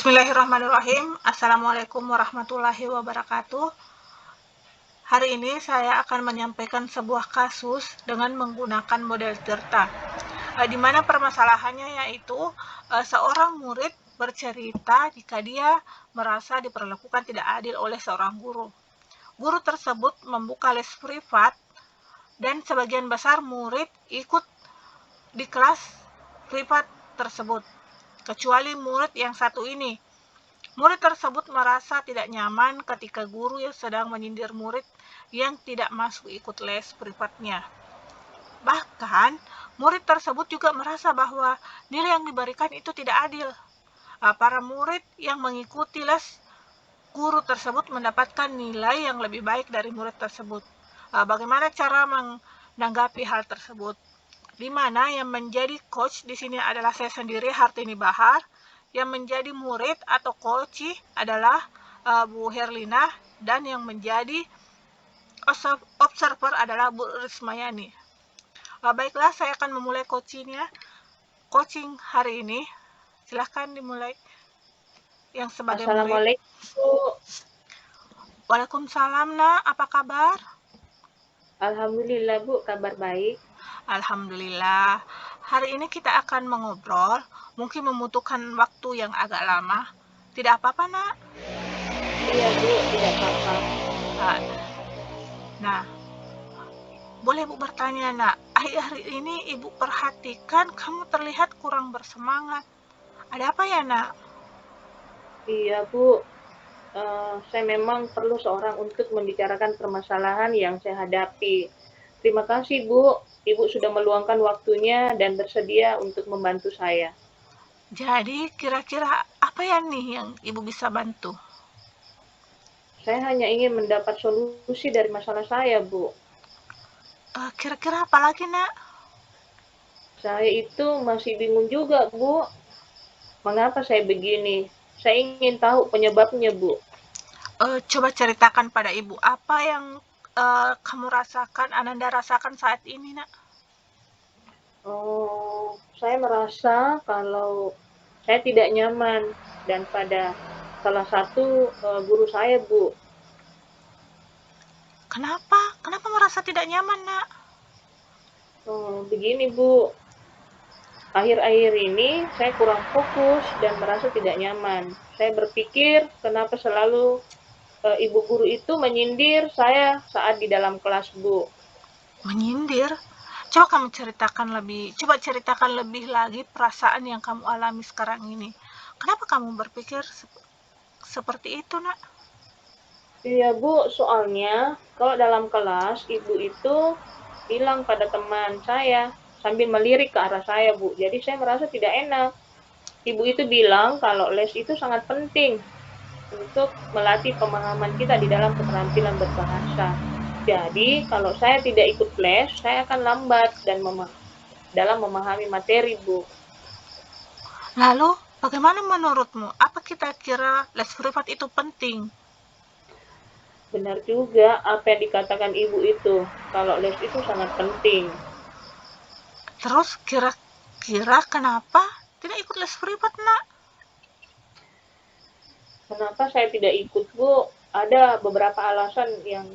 Bismillahirrahmanirrahim. Assalamualaikum warahmatullahi wabarakatuh. Hari ini saya akan menyampaikan sebuah kasus dengan menggunakan model cerita, di mana permasalahannya yaitu seorang murid bercerita jika dia merasa diperlakukan tidak adil oleh seorang guru. Guru tersebut membuka les privat dan sebagian besar murid ikut di kelas privat tersebut, kecuali murid yang satu ini. Murid tersebut merasa tidak nyaman ketika guru yang sedang menyindir murid yang tidak masuk ikut les privatnya. Bahkan, murid tersebut juga merasa bahwa nilai yang diberikan itu tidak adil. Para murid yang mengikuti les guru tersebut mendapatkan nilai yang lebih baik dari murid tersebut. Bagaimana cara menanggapi hal tersebut? Di mana yang menjadi coach di sini adalah saya sendiri, Hartini Bahar. Yang menjadi murid atau coach adalah Bu Herlina, dan yang menjadi observer adalah Bu Rismayani. Baiklah, saya akan memulai coaching hari ini. Silahkan dimulai yang sebagai murid. Assalamualaikum, Bu. Waalaikumsalam, Nak. Apa kabar? Alhamdulillah, Bu. Kabar baik. Alhamdulillah. Hari ini kita akan mengobrol, mungkin membutuhkan waktu yang agak lama. Tidak apa-apa, Nak? Iya, Bu. Tidak apa-apa. Nah, boleh Bu bertanya, Nak? Akhir-akhir ini Ibu perhatikan kamu terlihat kurang bersemangat. Ada apa ya, Nak? Iya, Bu. Saya memang perlu seorang untuk membicarakan permasalahan yang saya hadapi. Terima kasih, Bu. Ibu sudah meluangkan waktunya dan bersedia untuk membantu saya. Jadi, kira-kira apa ya nih yang Ibu bisa bantu? Saya hanya ingin mendapat solusi dari masalah saya, Bu. Kira-kira apa lagi, Nak? Saya itu masih bingung juga, Bu. Mengapa saya begini? Saya ingin tahu penyebabnya, Bu. Coba ceritakan pada Ibu, apa yang kamu rasakan, Ananda rasakan saat ini, Nak? Saya merasa kalau saya tidak nyaman dan pada salah satu guru saya, Bu. Kenapa? Kenapa merasa tidak nyaman, Nak? Begini, Bu. Akhir-akhir ini saya kurang fokus dan merasa tidak nyaman. Saya berpikir kenapa selalu ibu guru itu menyindir saya saat di dalam kelas, Bu. Menyindir? Coba ceritakan lebih lagi perasaan yang kamu alami sekarang ini. Kenapa kamu berpikir seperti itu, Nak? Iya, Bu, soalnya kalau dalam kelas ibu itu bilang pada teman saya sambil melirik ke arah saya, Bu. Jadi saya merasa tidak enak. Ibu itu bilang kalau les itu sangat penting untuk melatih pemahaman kita di dalam keterampilan berbahasa. Jadi, kalau saya tidak ikut les, saya akan lambat dan dalam memahami materi, Bu. Lalu, bagaimana menurutmu? Apa kita kira les privat itu penting? Benar juga apa yang dikatakan ibu itu, kalau les itu sangat penting. Terus kira-kira kenapa tidak ikut les privat, Nak? Kenapa saya tidak ikut, Bu? Ada beberapa alasan yang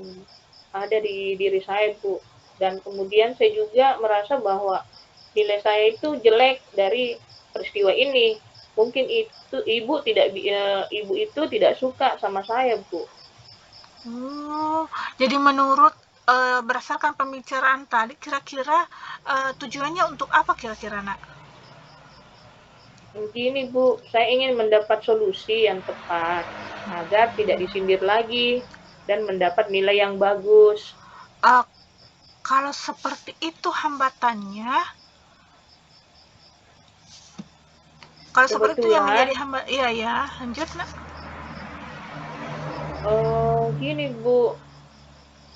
ada di diri saya, Bu. Dan kemudian saya juga merasa bahwa nilai saya itu jelek dari peristiwa ini. Mungkin itu ibu itu tidak suka sama saya, Bu. Jadi menurut berdasarkan pembicaraan tadi, kira-kira tujuannya untuk apa kira-kira, Nak? Begini, Bu, saya ingin mendapat solusi yang tepat agar tidak disindir lagi dan mendapat nilai yang bagus. Kalau seperti itu hambatannya, kalau seperti itu yang menjadi hambatan, iya ya, lanjut, Nak. Gini, Bu,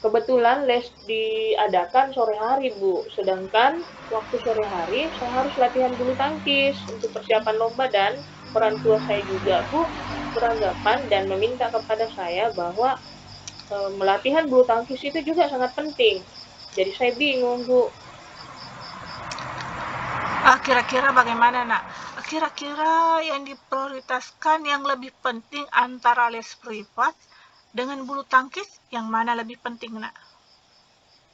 kebetulan les diadakan sore hari, Bu. Sedangkan waktu sore hari saya harus latihan bulu tangkis untuk persiapan lomba dan orang tua saya juga, Bu, beranggapan dan meminta kepada saya bahwa melatihan bulu tangkis itu juga sangat penting. Jadi saya bingung, Bu. Kira-kira bagaimana, Nak? Kira-kira yang diprioritaskan yang lebih penting antara les privat dengan bulu tangkis, yang mana lebih penting, Nak?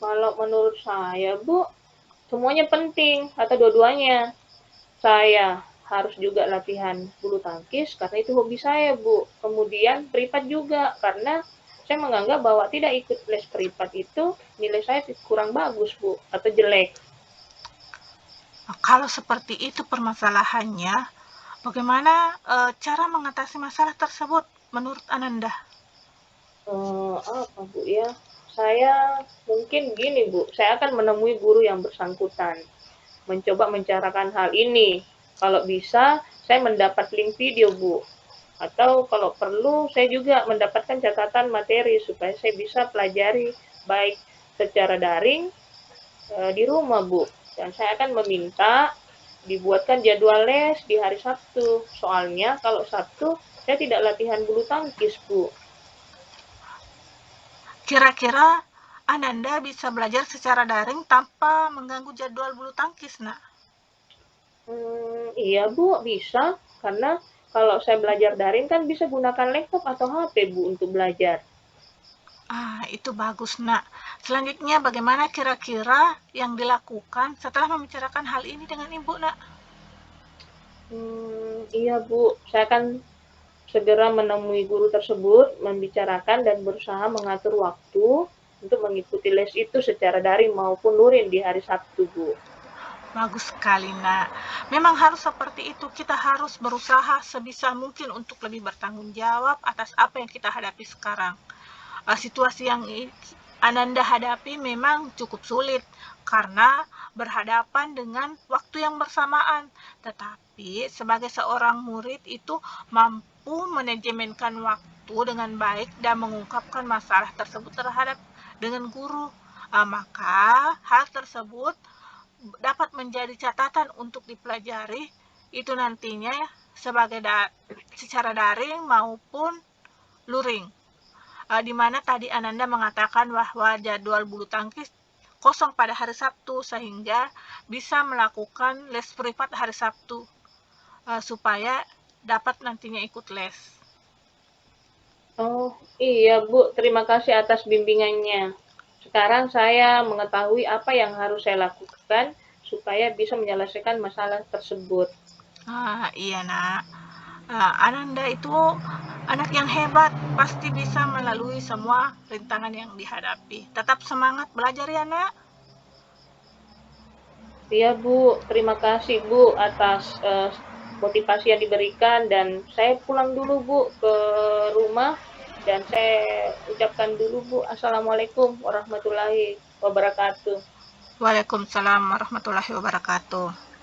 Kalau menurut saya, Bu, semuanya penting atau dua-duanya. Saya harus juga latihan bulu tangkis karena itu hobi saya, Bu. Kemudian privat juga karena saya menganggap bahwa tidak ikut les privat itu nilai saya kurang bagus, Bu, atau jelek. Kalau seperti itu permasalahannya, bagaimana cara mengatasi masalah tersebut menurut Ananda? Apa, Bu, ya? Saya mungkin gini, Bu, saya akan menemui guru yang bersangkutan, mencoba mencarakan hal ini. Kalau bisa, saya mendapat link video, Bu. Atau kalau perlu, saya juga mendapatkan catatan materi supaya saya bisa pelajari baik secara daring di rumah, Bu. Dan saya akan meminta dibuatkan jadwal les di hari Sabtu. Soalnya kalau Sabtu saya tidak latihan bulu tangkis, Bu. Kira-kira Ananda bisa belajar secara daring tanpa mengganggu jadwal bulu tangkis, Nak? Iya, Bu, bisa. Karena kalau saya belajar daring kan bisa gunakan laptop atau HP, Bu, untuk belajar. Itu bagus, Nak. Selanjutnya, bagaimana kira-kira yang dilakukan setelah membicarakan hal ini dengan Ibu, Nak? Iya, Bu. Saya akan segera menemui guru tersebut, membicarakan dan berusaha mengatur waktu untuk mengikuti les itu secara daring maupun luring di hari Sabtu, Bu. Bagus sekali, Nak. Memang harus seperti itu. Kita harus berusaha sebisa mungkin untuk lebih bertanggung jawab atas apa yang kita hadapi sekarang. Situasi yang Ananda hadapi memang cukup sulit karena berhadapan dengan waktu yang bersamaan. Tetapi sebagai seorang murid itu mampu manajemenkan waktu dengan baik dan mengungkapkan masalah tersebut terhadap dengan guru. Maka hal tersebut dapat menjadi catatan untuk dipelajari itu nantinya sebagai secara daring maupun luring. Di mana tadi Ananda mengatakan bahwa jadwal bulu tangkis kosong pada hari Sabtu sehingga bisa melakukan les privat hari Sabtu supaya dapat nantinya ikut les. Oh, iya, Bu. Terima kasih atas bimbingannya. Sekarang saya mengetahui apa yang harus saya lakukan supaya bisa menyelesaikan masalah tersebut. Iya, Nak. Ananda itu anak yang hebat, pasti bisa melalui semua rintangan yang dihadapi. Tetap semangat belajar ya, Nak. Iya, Bu. Terima kasih, Bu, atas motivasi yang diberikan dan saya pulang dulu, Bu, ke rumah dan saya ucapkan dulu, Bu, Assalamualaikum warahmatullahi wabarakatuh. Waalaikumsalam warahmatullahi wabarakatuh.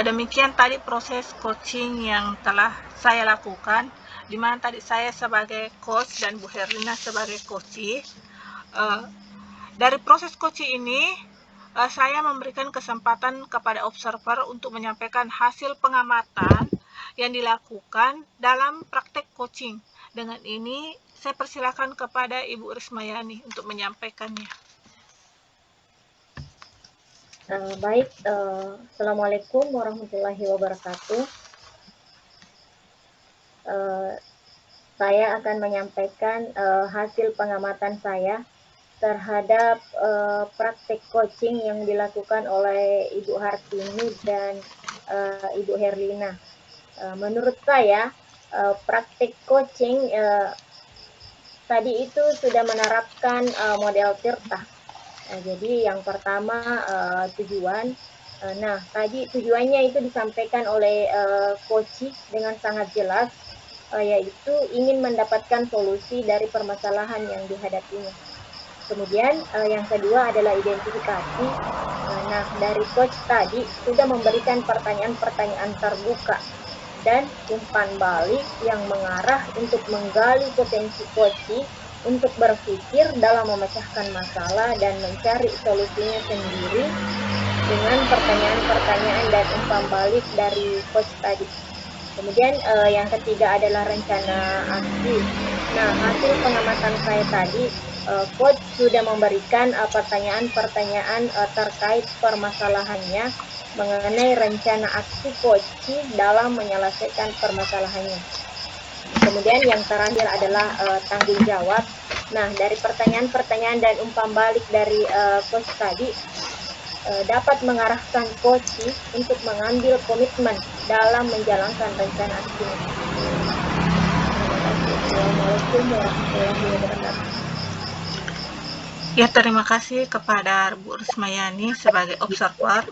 Demikian tadi proses coaching yang telah saya lakukan, di mana tadi saya sebagai coach dan Bu Herlina sebagai coachee. Dari proses coaching ini, saya memberikan kesempatan kepada observer untuk menyampaikan hasil pengamatan yang dilakukan dalam praktek coaching. Dengan ini, saya persilakan kepada Ibu Rismayani untuk menyampaikannya. Baik, Assalamualaikum warahmatullahi wabarakatuh. Saya akan menyampaikan hasil pengamatan saya terhadap praktik coaching yang dilakukan oleh Ibu Hartini dan Ibu Herlina. Menurut saya, praktik coaching tadi itu sudah menerapkan model Tirta. Jadi yang pertama tujuan. Nah, tadi tujuannya itu disampaikan oleh coach dengan sangat jelas, yaitu ingin mendapatkan solusi dari permasalahan yang dihadapinya. Kemudian yang kedua adalah identifikasi. Nah, dari coach tadi sudah memberikan pertanyaan-pertanyaan terbuka dan umpan balik yang mengarah untuk menggali potensi coach untuk berpikir dalam memecahkan masalah dan mencari solusinya sendiri dengan pertanyaan-pertanyaan dan umpan balik dari coach tadi. Kemudian yang ketiga adalah rencana aksi. Nah, hasil pengamatan saya tadi, coach sudah memberikan pertanyaan-pertanyaan terkait permasalahannya mengenai rencana aksi Koci dalam menyelesaikan permasalahannya. Kemudian yang terakhir adalah tanggung jawab. Nah, dari pertanyaan-pertanyaan dan umpan balik dari coach tadi dapat mengarahkan Koci untuk mengambil komitmen dalam menjalankan rencana aksinya. Terima kasih. Assalamualaikum warahmatullahi wabarakatuh. Ya, terima kasih kepada Bu Rismayani sebagai observer.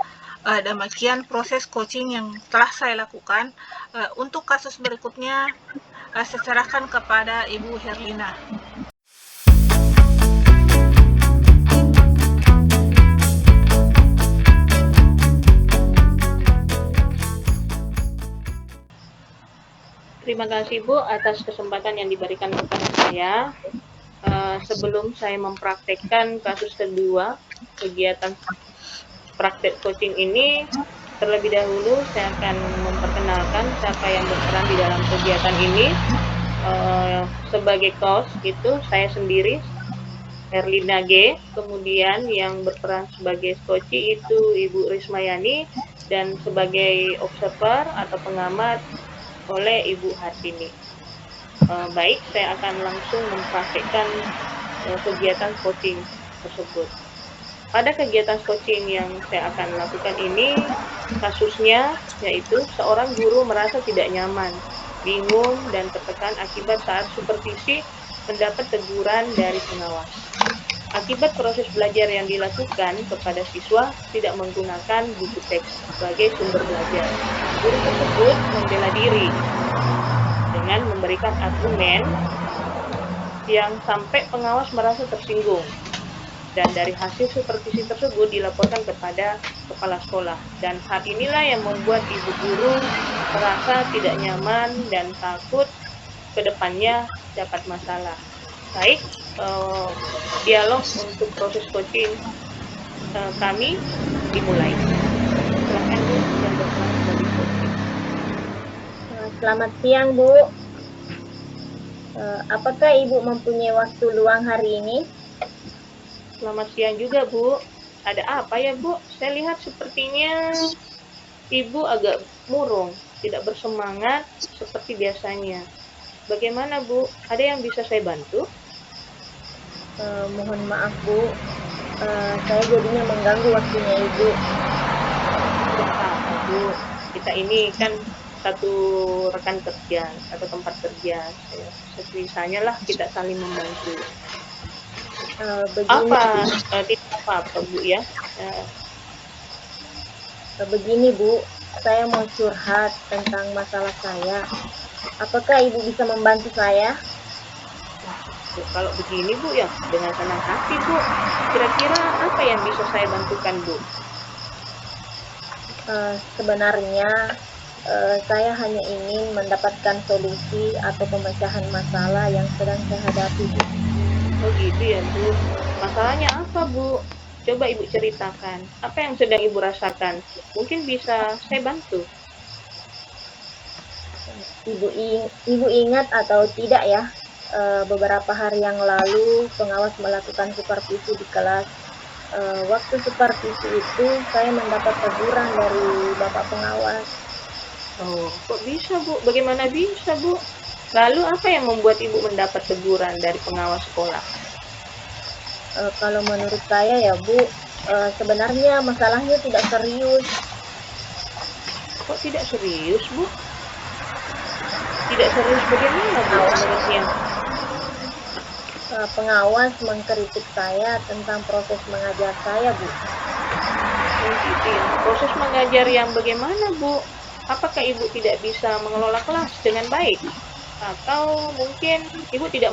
Demikian proses coaching yang telah saya lakukan. Untuk kasus berikutnya, saya serahkan kepada Ibu Herlina. Terima kasih Bu atas kesempatan yang diberikan kepada saya. Sebelum saya mempraktekkan kasus kedua, kegiatan praktek coaching ini, terlebih dahulu saya akan memperkenalkan siapa yang berperan di dalam kegiatan ini. Sebagai coach itu saya sendiri, Herlina G. Kemudian yang berperan sebagai coachee itu Ibu Rismayani, dan sebagai observer atau pengamat oleh Ibu Hartini. Baik, saya akan langsung mempraktikkan kegiatan coaching tersebut. Pada kegiatan coaching yang saya akan lakukan ini, kasusnya yaitu seorang guru merasa tidak nyaman, bingung, dan tertekan akibat saat supervisi mendapat teguran dari pengawas. Akibat proses belajar yang dilakukan kepada siswa tidak menggunakan buku teks sebagai sumber belajar. Guru tersebut membela diri dengan memberikan argumen yang sampai pengawas merasa tersinggung. Dan dari hasil supervisi tersebut dilaporkan kepada kepala sekolah. Dan hal inilah yang membuat ibu guru merasa tidak nyaman dan takut ke depannya dapat masalah. Baik, dialog untuk proses coaching kami dimulai. Silakan Bu yang berperan sebagai coaching. Selamat siang Bu. Apakah Ibu mempunyai waktu luang hari ini? Selamat siang juga Bu. Ada apa ya Bu? Saya lihat sepertinya Ibu agak murung, tidak bersemangat seperti biasanya. Bagaimana Bu? Ada yang bisa saya bantu? Mohon maaf Bu, saya jadinya mengganggu waktunya Ibu. Tidak apa Bu. Kita ini kan satu rekan kerja atau tempat kerja. Sebisanya lah kita saling membantu. Begini, Tidak apa-apa Bu ya. Begini Bu, saya mau curhat tentang masalah saya. Apakah Ibu bisa membantu saya? Kalau begini Bu ya, dengan senang hati Bu. Kira-kira apa yang bisa saya bantukan Bu? Sebenarnya saya hanya ingin mendapatkan solusi atau pemecahan masalah yang sedang saya hadapi Bu. Oh gitu ya Bu. Masalahnya apa Bu? Coba Ibu ceritakan. Apa yang sedang Ibu rasakan? Mungkin bisa saya bantu. Ibu ingat atau tidak ya, beberapa hari yang lalu pengawas melakukan supervisi di kelas. Waktu supervisi itu saya mendapat teguran dari Bapak pengawas. Oh, kok bisa Bu? Bagaimana bisa Bu? Lalu apa yang membuat Ibu mendapat teguran dari pengawas sekolah? Kalau menurut saya ya Bu, sebenarnya masalahnya tidak serius. Kok tidak serius Bu? Tidak serius bagaimana Bu menurutnya? Pengawas mengkritik saya tentang proses mengajar saya Bu. Oh gitu ya. Proses mengajar yang bagaimana Bu? Apakah Ibu tidak bisa mengelola kelas dengan baik? Atau mungkin Ibu tidak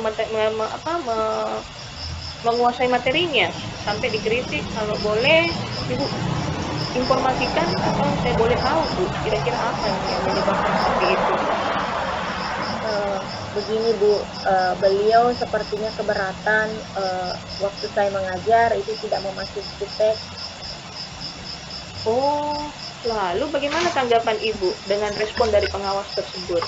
menguasai materinya sampai dikritik? Kalau boleh Ibu informasikan atau saya boleh tahu Bu, kira-kira apa yang menyebabkan seperti itu? Begini Bu, beliau sepertinya keberatan waktu saya mengajar itu tidak memasuki teks. Oh, lalu bagaimana tanggapan Ibu dengan respon dari pengawas tersebut?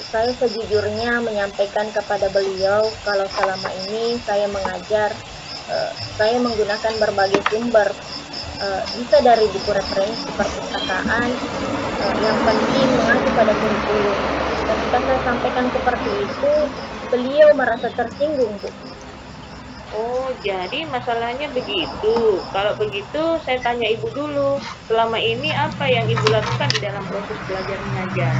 Saya sejujurnya menyampaikan kepada beliau kalau selama ini saya mengajar, saya menggunakan berbagai sumber bisa dari buku referensi perpustakaan, yang penting mengacu pada kurikulum. Ketika saya sampaikan seperti itu, beliau merasa tersinggung, Bu. Oh, jadi masalahnya begitu. Kalau begitu, saya tanya Ibu dulu. Selama ini apa yang Ibu lakukan di dalam proses belajar mengajar?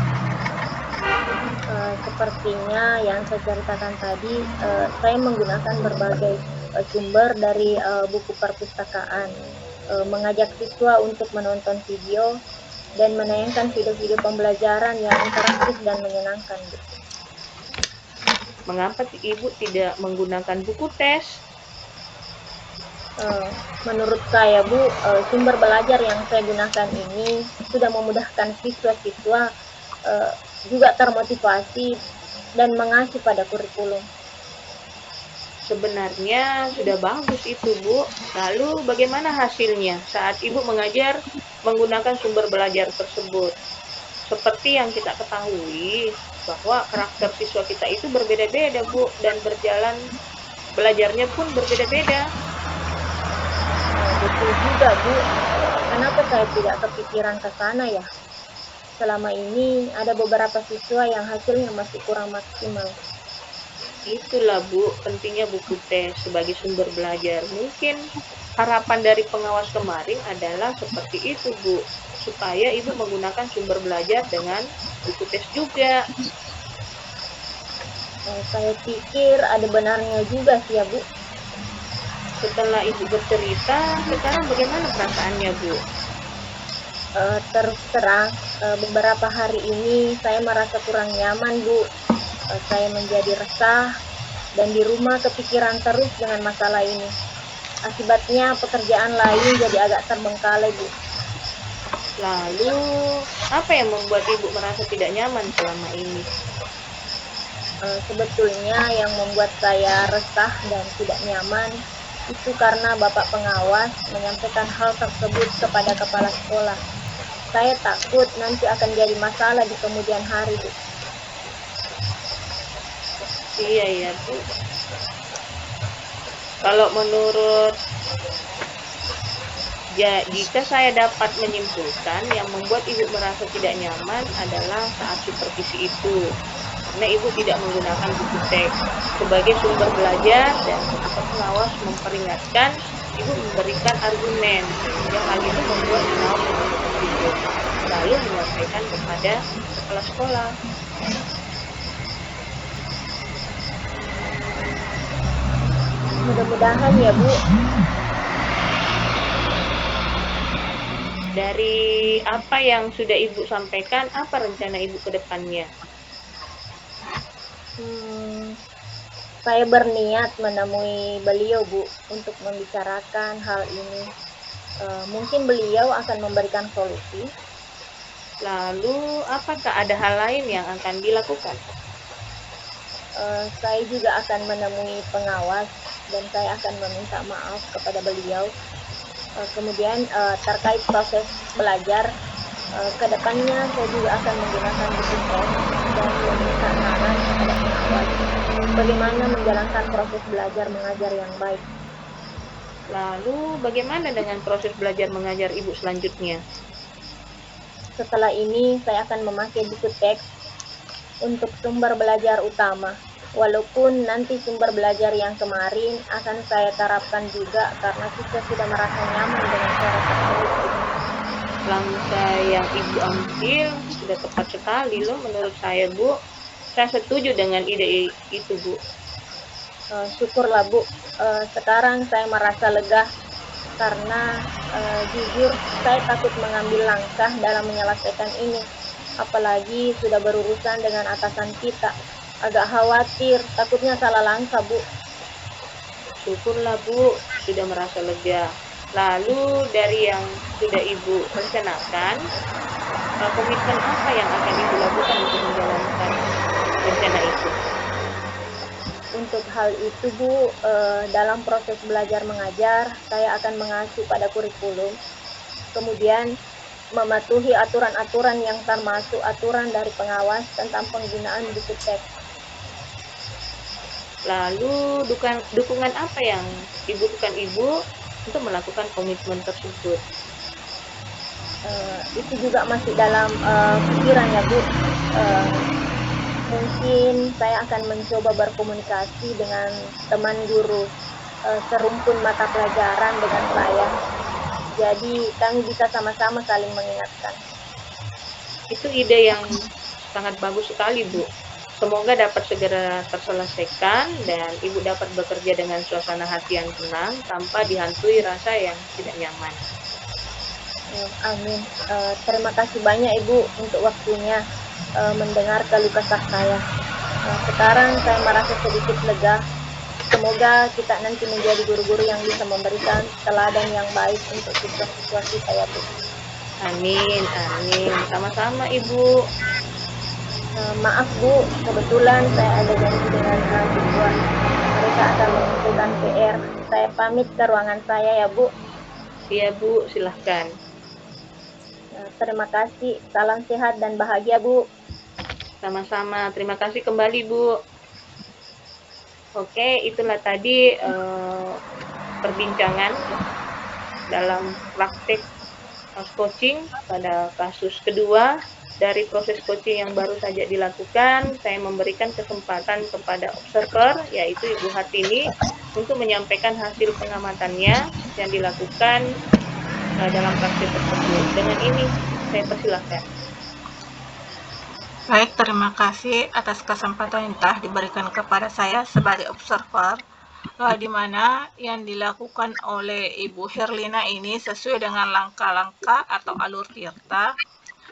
Sepertinya yang saya ceritakan tadi, saya menggunakan berbagai sumber dari buku perpustakaan, mengajak siswa untuk menonton video dan menayangkan video-video pembelajaran yang interaktif dan menyenangkan, Bu. Mengapa Ibu tidak menggunakan buku tes? Menurut saya, Bu, sumber belajar yang saya gunakan ini sudah memudahkan siswa-siswa juga termotivasi dan mengacu pada kurikulum. Sebenarnya sudah bagus itu, Bu. Lalu bagaimana hasilnya saat Ibu mengajar menggunakan sumber belajar tersebut? Seperti yang kita ketahui bahwa karakter siswa kita itu berbeda-beda, Bu, dan berjalan belajarnya pun berbeda-beda. Betul juga, Bu. Kenapa saya tidak kepikiran ke sana ya? Selama ini ada beberapa siswa yang hasilnya masih kurang maksimal. Itulah, Bu, pentingnya buku tes sebagai sumber belajar. Mungkin harapan dari pengawas kemarin adalah seperti itu, Bu, supaya Ibu menggunakan sumber belajar dengan buku tes juga. Saya pikir ada benarnya juga sih ya, Bu. Setelah Ibu bercerita, sekarang bagaimana perasaannya, Bu? Terus terang, beberapa hari ini saya merasa kurang nyaman, Bu. Saya menjadi resah dan di rumah kepikiran terus dengan masalah ini. Akibatnya pekerjaan lain jadi agak terbengkalai, Bu. Lalu, apa yang membuat Ibu merasa tidak nyaman selama ini? Sebetulnya yang membuat saya resah dan tidak nyaman itu karena Bapak Pengawas menyampaikan hal tersebut kepada kepala sekolah. Saya takut nanti akan jadi masalah di kemudian hari, Bu. Iya, ya, Bu. Kalau menurut jika saya dapat menyimpulkan yang membuat Ibu merasa tidak nyaman adalah saat supervisi itu. Karena Ibu tidak menggunakan buku teks sebagai sumber belajar dan ketika pengawas memperingatkan, Ibu memberikan argumen sehingga hal itu membuat pengawas merasa tersinggung. Lalu menyampaikan kepada kepala sekolah. Mudah-mudahan ya, Bu. Dari apa yang sudah Ibu sampaikan, apa rencana Ibu ke depannya? Saya berniat menemui beliau, Bu, untuk membicarakan hal ini. Mungkin beliau akan memberikan solusi. Lalu, apakah ada hal lain yang akan dilakukan? Saya juga akan menemui pengawas dan saya akan meminta maaf kepada beliau. Kemudian terkait proses belajar, ke depannya saya juga akan menggunakan buku tes dan meminta saran kepada pengawas bagaimana menjalankan proses belajar mengajar yang baik. Lalu, bagaimana dengan proses belajar mengajar Ibu selanjutnya? Setelah ini saya akan memakai buku teks untuk sumber belajar utama. Walaupun nanti sumber belajar yang kemarin akan saya terapkan juga karena siswa sudah merasa nyaman dengan cara tersebut. Langkah yang Ibu ambil sudah tepat sekali loh menurut saya, Bu. Saya setuju dengan ide itu, Bu. Syukurlah, Bu. Sekarang saya merasa lega karena jujur saya takut mengambil langkah dalam menyelesaikan ini. Apalagi sudah berurusan dengan atasan kita. Agak khawatir, takutnya salah langkah, Bu. Syukurlah, Bu, sudah merasa lega. Lalu dari yang sudah Ibu rencanakan, komitmen apa yang akan Ibu lakukan untuk menjalankan rencana itu? Untuk hal itu, Bu, dalam proses belajar mengajar, saya akan mengacu pada kurikulum, kemudian mematuhi aturan-aturan yang termasuk aturan dari pengawas tentang penggunaan buku teks. Lalu dukungan apa yang dibutuhkan Ibu untuk melakukan komitmen tersebut. Itu juga masih dalam pikiran ya Bu. Mungkin saya akan mencoba berkomunikasi dengan teman guru serumpun mata pelajaran dengan saya. Jadi kami bisa sama-sama saling mengingatkan. Itu ide yang sangat bagus sekali, Bu. Semoga dapat segera terselesaikan dan Ibu dapat bekerja dengan suasana hati yang tenang tanpa dihantui rasa yang tidak nyaman. Amin. Terima kasih banyak Ibu untuk waktunya mendengar keluh kesah saya. Sekarang saya merasa sedikit lega. Semoga kita nanti menjadi guru-guru yang bisa memberikan teladan yang baik untuk siswa-siswa kita ya Bu. Amin, amin. Sama-sama Ibu. Maaf Bu, kebetulan saya ada janji dengan siswa. Mereka akan mengumpulkan PR. Saya pamit ke ruangan saya ya Bu. Iya Bu, silahkan. Terima kasih. Salam sehat dan bahagia Bu. Sama-sama. Terima kasih kembali Bu. Oke, itulah tadi perbincangan dalam praktik coaching pada kasus kedua dari proses coaching yang baru saja dilakukan. Saya memberikan kesempatan kepada observer, yaitu Ibu Hartini, untuk menyampaikan hasil pengamatannya yang dilakukan dalam praktik tersebut. Dengan ini, saya persilahkan. Baik, terima kasih atas kesempatan yang telah diberikan kepada saya sebagai observer, di mana yang dilakukan oleh Ibu Herlina ini sesuai dengan langkah-langkah atau alur tirta,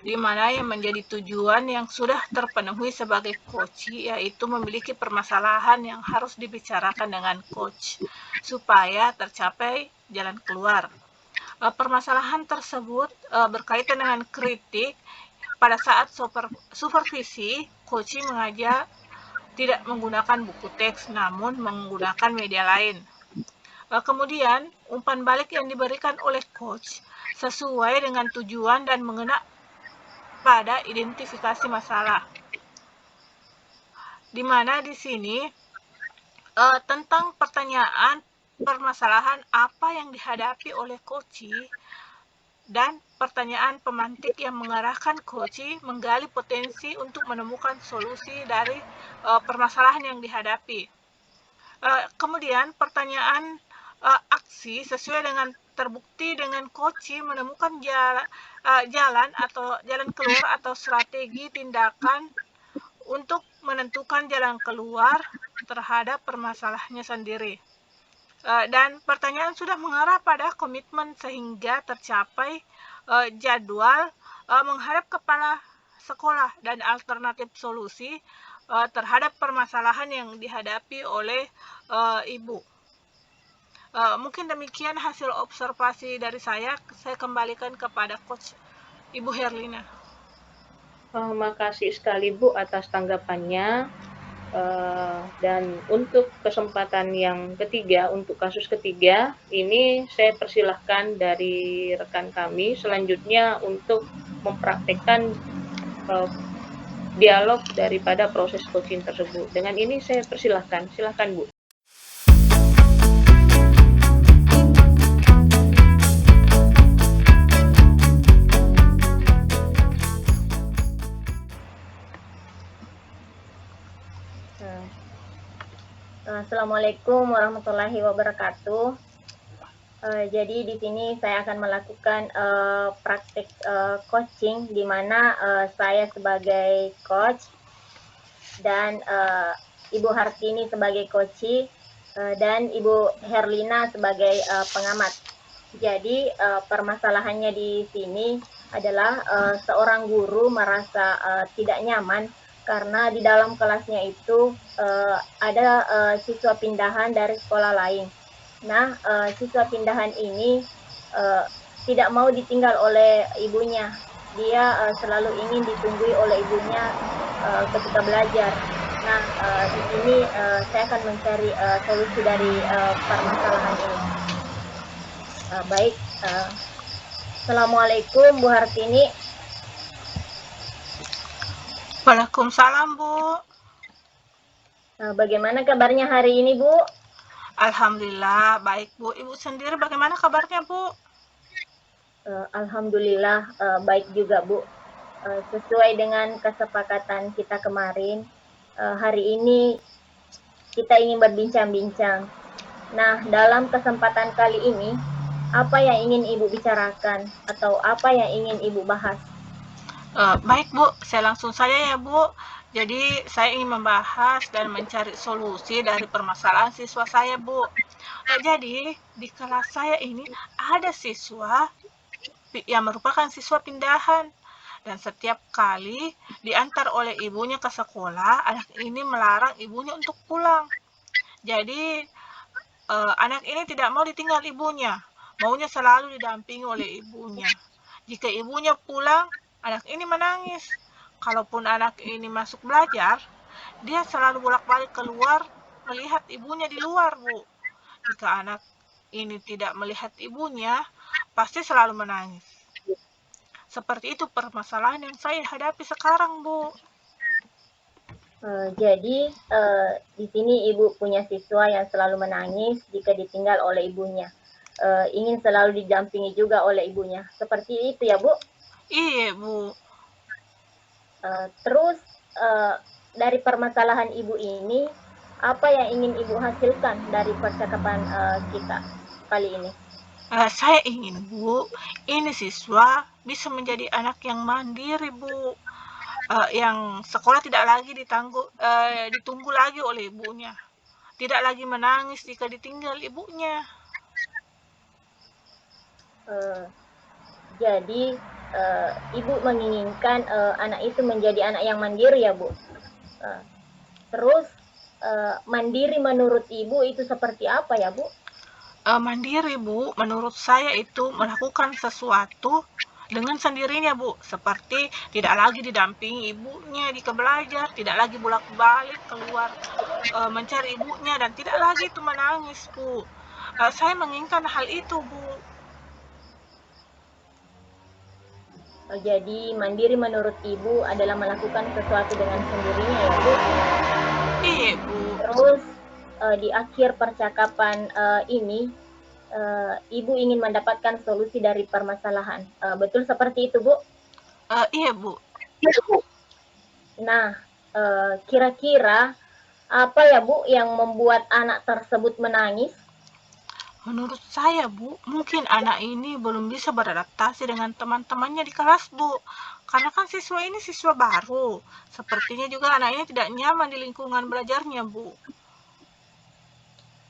di mana yang menjadi tujuan yang sudah terpenuhi sebagai coach, yaitu memiliki permasalahan yang harus dibicarakan dengan coach, supaya tercapai jalan keluar. Permasalahan tersebut berkaitan dengan kritik. Pada saat supervisi, coach mengajak tidak menggunakan buku teks, namun menggunakan media lain. Kemudian, umpan balik yang diberikan oleh coach sesuai dengan tujuan dan mengena pada identifikasi masalah. Di mana di sini tentang pertanyaan permasalahan apa yang dihadapi oleh coach dan pertanyaan pemantik yang mengarahkan coach menggali potensi untuk menemukan solusi dari permasalahan yang dihadapi. Kemudian pertanyaan aksi sesuai dengan terbukti dengan coach menemukan jalan atau jalan keluar atau strategi tindakan untuk menentukan jalan keluar terhadap permasalahannya sendiri. Dan pertanyaan sudah mengarah pada komitmen sehingga tercapai jadwal menghadap kepala sekolah dan alternatif solusi terhadap permasalahan yang dihadapi oleh Ibu. Mungkin demikian hasil observasi dari saya kembalikan kepada Coach Ibu Herlina. Makasih sekali Bu atas tanggapannya. Dan untuk kesempatan yang ketiga, untuk kasus ketiga, ini saya persilahkan dari rekan kami selanjutnya untuk mempraktekkan dialog daripada proses coaching tersebut. Dengan ini saya persilahkan. Silahkan Bu. Assalamualaikum warahmatullahi wabarakatuh. Jadi di sini saya akan melakukan praktik coaching di mana saya sebagai coach dan Ibu Hartini sebagai coach dan Ibu Herlina sebagai pengamat. Jadi permasalahannya di sini adalah seorang guru merasa tidak nyaman karena di dalam kelasnya itu ada siswa pindahan dari sekolah lain. Nah, siswa pindahan ini tidak mau ditinggal oleh ibunya. Dia selalu ingin ditunggu oleh ibunya ketika belajar. Nah, di sini saya akan mencari solusi dari permasalahan ini. Baik, Assalamualaikum Bu Hartini. Waalaikumsalam Bu. Bagaimana kabarnya hari ini Bu? Alhamdulillah, baik Bu. Ibu sendiri bagaimana kabarnya Bu? Alhamdulillah baik juga Bu. Sesuai dengan kesepakatan kita kemarin, hari ini kita ingin berbincang-bincang. Nah, dalam kesempatan kali ini, apa yang ingin Ibu bicarakan atau apa yang ingin Ibu bahas? Baik Bu, saya langsung saja ya Bu. Jadi saya ingin membahas dan mencari solusi dari permasalahan siswa saya Bu. Jadi di kelas saya ini ada siswa yang merupakan siswa pindahan. Dan setiap kali diantar oleh ibunya ke sekolah, anak ini melarang ibunya untuk pulang. Jadi anak ini tidak mau ditinggal ibunya, maunya selalu didampingi oleh ibunya. Jika ibunya pulang, anak ini menangis. Kalaupun anak ini masuk belajar, dia selalu bolak-balik keluar melihat ibunya di luar, Bu. Jika anak ini tidak melihat ibunya, pasti selalu menangis. Seperti itu permasalahan yang saya hadapi sekarang, Bu. Jadi di sini Ibu punya siswa yang selalu menangis jika ditinggal oleh ibunya. Ingin selalu didampingi juga oleh ibunya. Seperti itu ya Bu? Iya, Bu. Terus dari permasalahan Ibu ini, apa yang ingin Ibu hasilkan dari percakapan kita kali ini? Saya ingin, Bu, ini siswa bisa menjadi anak yang mandiri, Bu. Yang sekolah tidak lagi ditunggu lagi oleh ibunya. Tidak lagi menangis jika ditinggal ibunya. Jadi Ibu menginginkan anak itu menjadi anak yang mandiri ya Bu. Terus mandiri menurut Ibu itu seperti apa ya Bu? Mandiri, Bu, menurut saya itu melakukan sesuatu dengan sendirinya, Bu. Seperti tidak lagi didampingi ibunya jika belajar, tidak lagi bolak-balik keluar mencari ibunya, dan tidak lagi itu menangis, Bu. Saya menginginkan hal itu, Bu. Jadi mandiri menurut Ibu adalah melakukan sesuatu dengan sendirinya ya Bu. Iya, Bu. Terus di akhir percakapan ini Ibu ingin mendapatkan solusi dari permasalahan. Betul seperti itu Bu? Iya, Bu. Nah, kira-kira apa ya Bu yang membuat anak tersebut menangis? Menurut saya, Bu, mungkin anak ini belum bisa beradaptasi dengan teman-temannya di kelas, Bu. Karena kan siswa ini siswa baru. Sepertinya juga anak ini tidak nyaman di lingkungan belajarnya, Bu.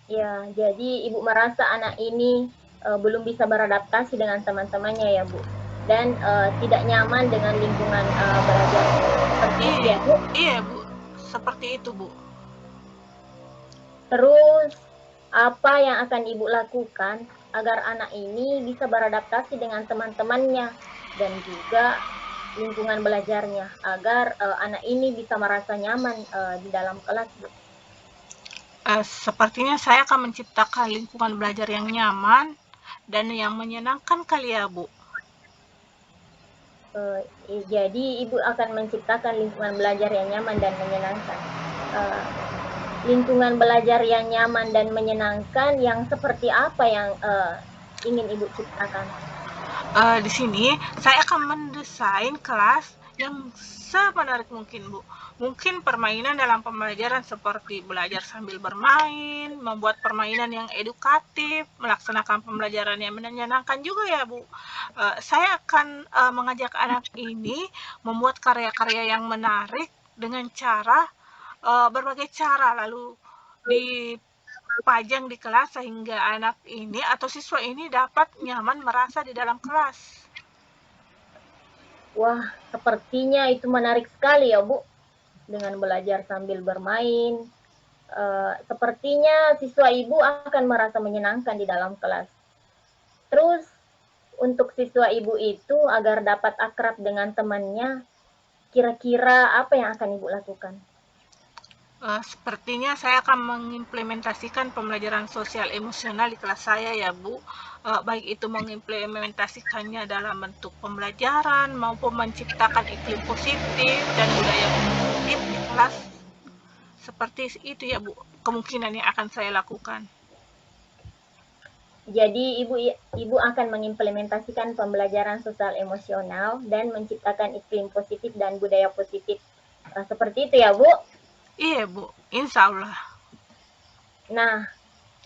Ya, jadi Ibu merasa anak ini belum bisa beradaptasi dengan teman-temannya ya Bu, dan tidak nyaman dengan lingkungan belajar. Seperti itu Iya, ya Bu. iya, Bu. Seperti itu, Bu. Terus apa yang akan Ibu lakukan agar anak ini bisa beradaptasi dengan teman-temannya dan juga lingkungan belajarnya agar anak ini bisa merasa nyaman di dalam kelas Bu? Sepertinya saya akan menciptakan lingkungan belajar yang nyaman dan yang menyenangkan kali ya, Bu. Jadi Ibu akan menciptakan lingkungan belajar yang nyaman dan menyenangkan. Lingkungan belajar yang nyaman dan menyenangkan yang seperti apa yang ingin Ibu ciptakan? Di sini saya akan mendesain kelas yang semenarik mungkin, Bu. Mungkin permainan dalam pembelajaran seperti belajar sambil bermain, membuat permainan yang edukatif, melaksanakan pembelajaran yang menyenangkan juga ya, Bu. Saya akan mengajak anak ini membuat karya-karya yang menarik dengan berbagai cara, lalu dipajang di kelas sehingga anak ini atau siswa ini dapat nyaman merasa di dalam kelas. Wah, sepertinya itu menarik sekali ya Bu, dengan belajar sambil bermain. Sepertinya siswa Ibu akan merasa menyenangkan di dalam kelas. Terus untuk siswa Ibu itu agar dapat akrab dengan temannya, kira-kira apa yang akan Ibu lakukan? Sepertinya saya akan mengimplementasikan pembelajaran sosial emosional di kelas saya ya, Bu. Baik itu mengimplementasikannya dalam bentuk pembelajaran maupun menciptakan iklim positif dan budaya kondusif di kelas. Seperti itu ya, Bu, kemungkinan yang akan saya lakukan. Jadi ibu akan mengimplementasikan pembelajaran sosial emosional dan menciptakan iklim positif dan budaya positif. Seperti itu ya, Bu? Iya, Bu. Insya Allah. Nah,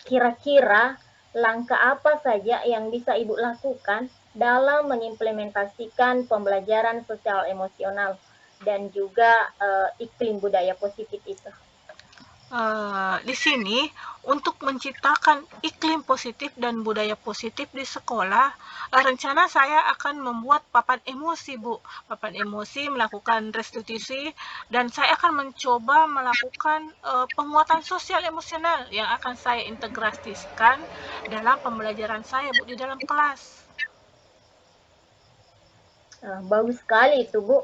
kira-kira langkah apa saja yang bisa Ibu lakukan dalam mengimplementasikan pembelajaran sosial emosional dan juga iklim budaya positif itu? Di sini untuk menciptakan iklim positif dan budaya positif di sekolah, rencana saya akan membuat papan emosi, Bu. Papan emosi, melakukan restitusi, dan saya akan mencoba melakukan penguatan sosial emosional yang akan saya integrasikan dalam pembelajaran saya, Bu, di dalam kelas. Bagus sekali itu, Bu.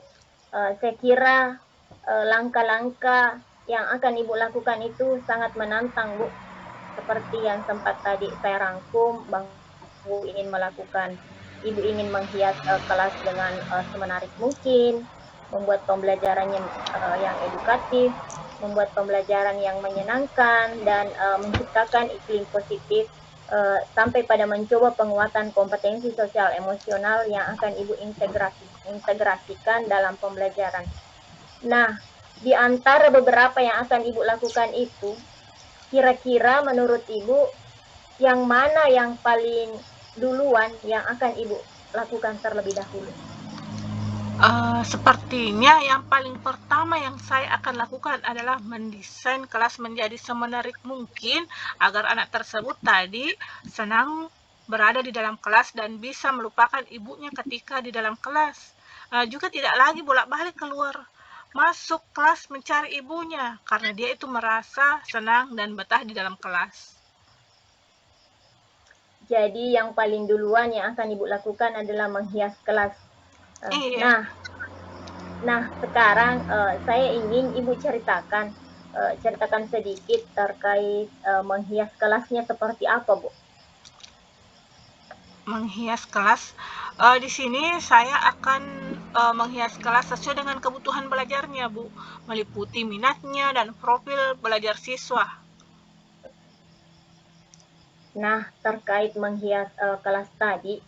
Saya kira langkah-langkah yang akan Ibu lakukan itu sangat menantang, Bu. Seperti yang sempat tadi saya rangkum, bahwa Ibu ingin menghias kelas dengan semenarik mungkin, membuat pembelajarannya yang edukatif, membuat pembelajaran yang menyenangkan, dan menciptakan iklim positif sampai pada mencoba penguatan kompetensi sosial emosional yang akan Ibu integrasikan dalam pembelajaran. Nah, di antara beberapa yang akan Ibu lakukan itu, kira-kira menurut Ibu, yang mana yang paling duluan yang akan Ibu lakukan terlebih dahulu? Sepertinya yang paling pertama yang saya akan lakukan adalah mendesain kelas menjadi semenarik mungkin agar anak tersebut tadi senang berada di dalam kelas dan bisa melupakan ibunya ketika di dalam kelas. Juga tidak lagi bolak-balik keluar masuk kelas mencari ibunya karena dia itu merasa senang dan betah di dalam kelas. Jadi yang paling duluan yang akan Ibu lakukan adalah menghias kelas. Iya. Nah, sekarang saya ingin Ibu ceritakan sedikit terkait menghias kelasnya seperti apa, Bu? Menghias kelas, di sini saya akan menghias kelas sesuai dengan kebutuhan belajarnya, Bu, meliputi minatnya dan profil belajar siswa. Nah, terkait menghias kelas tadi,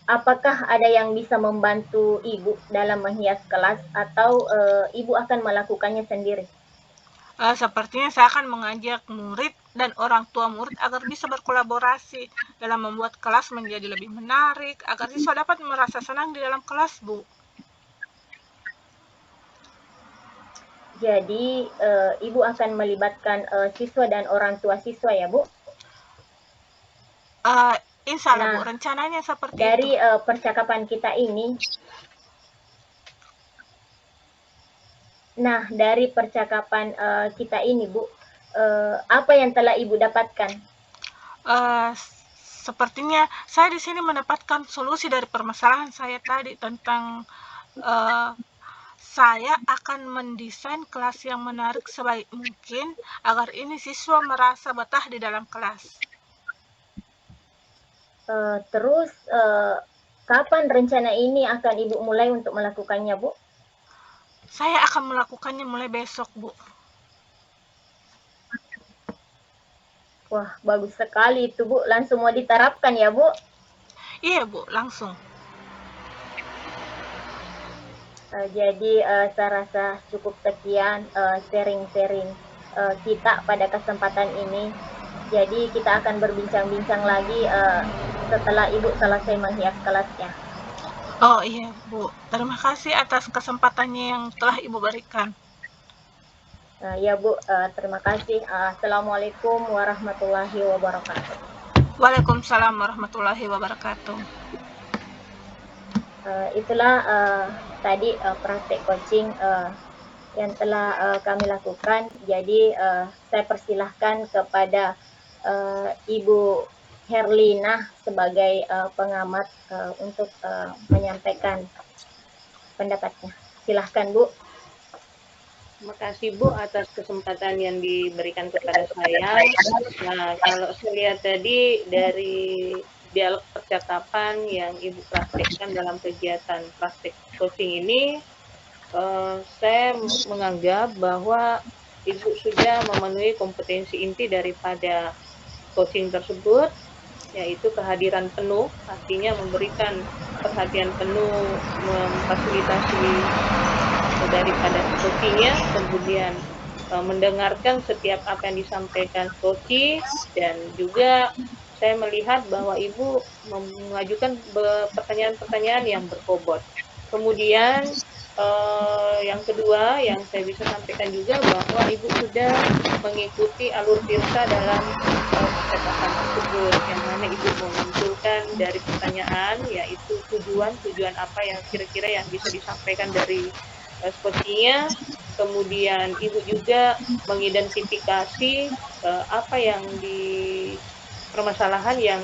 apakah ada yang bisa membantu Ibu dalam menghias kelas atau Ibu akan melakukannya sendiri? Sepertinya saya akan mengajak murid dan orang tua murid agar bisa berkolaborasi dalam membuat kelas menjadi lebih menarik, agar siswa dapat merasa senang di dalam kelas, Bu. Jadi, Ibu akan melibatkan siswa dan orang tua siswa ya, Bu? Insya Allah, Bu, rencananya seperti itu. Dari percakapan kita ini, Bu, apa yang telah Ibu dapatkan? Sepertinya saya di sini mendapatkan solusi dari permasalahan saya tadi tentang saya akan mendesain kelas yang menarik sebaik mungkin agar ini siswa merasa betah di dalam kelas. Terus kapan rencana ini akan Ibu mulai untuk melakukannya, Bu? Saya akan melakukannya mulai besok, Bu. Wah, bagus sekali itu, Bu. Langsung mau diterapkan ya, Bu? Iya, Bu, langsung. Jadi saya rasa cukup sekian sharing-sharing kita pada kesempatan ini. Jadi kita akan berbincang-bincang lagi setelah Ibu selesai menghias kelasnya. Oh iya, Bu. Terima kasih atas kesempatannya yang telah Ibu berikan. Ya, Bu. Terima kasih. Assalamualaikum warahmatullahi wabarakatuh. Waalaikumsalam warahmatullahi wabarakatuh. Itulah tadi praktek coaching yang telah kami lakukan. Jadi saya persilahkan kepada Ibu Herlina sebagai pengamat untuk menyampaikan pendapatnya. Silahkan, Bu. Terima kasih Bu atas kesempatan yang diberikan kepada saya. Nah, kalau saya lihat tadi dari dialog percakapan yang Ibu praktekkan dalam kegiatan praktek coaching ini, saya menganggap bahwa Ibu sudah memenuhi kompetensi inti daripada coaching tersebut, yaitu kehadiran penuh, artinya memberikan perhatian penuh, memfasilitasi daripada coaching-nya, kemudian mendengarkan setiap apa yang disampaikan coach, dan juga saya melihat bahwa Ibu mengajukan pertanyaan-pertanyaan yang berbobot. Kemudian yang kedua yang saya bisa sampaikan juga bahwa Ibu sudah mengikuti alur tirta dalam percakapan tersebut, yang mana Ibu memunculkan dari pertanyaan, yaitu tujuan apa yang kira-kira yang bisa disampaikan dari coaching-nya. Kemudian Ibu juga mengidentifikasi apa yang permasalahan yang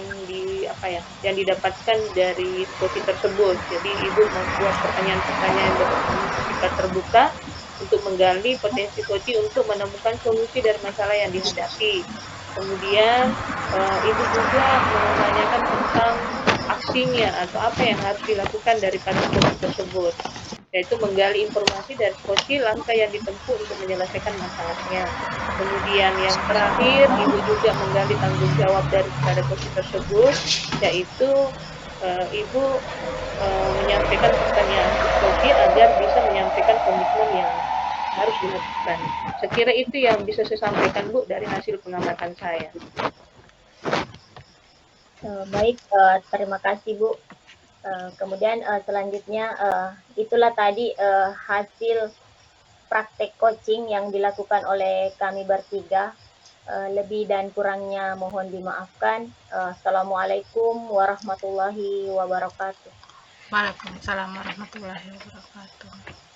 yang didapatkan dari coaching tersebut. Jadi Ibu membuat pertanyaan-pertanyaan yang bersifat terbuka untuk menggali potensi coaching untuk menemukan solusi dari masalah yang dihadapi. Kemudian Ibu juga menanyakan tentang aksinya atau apa yang harus dilakukan daripada coaching tersebut, yaitu menggali informasi dari coaching langkah yang ditempuh untuk menyelesaikan masalahnya. Kemudian yang terakhir, Ibu juga menggali tanggung jawab daripada coaching tersebut, yaitu Ibu menyampaikan pertanyaan ke coaching agar bisa menyampaikan komitmen yang harus dilakukan. Saya kira itu yang bisa saya sampaikan, Bu, dari hasil pengamatan saya. Baik, terima kasih Bu. Kemudian selanjutnya itulah tadi hasil praktek coaching yang dilakukan oleh kami bertiga. Lebih dan kurangnya mohon dimaafkan. Assalamualaikum warahmatullahi wabarakatuh. Waalaikumsalam warahmatullahi wabarakatuh.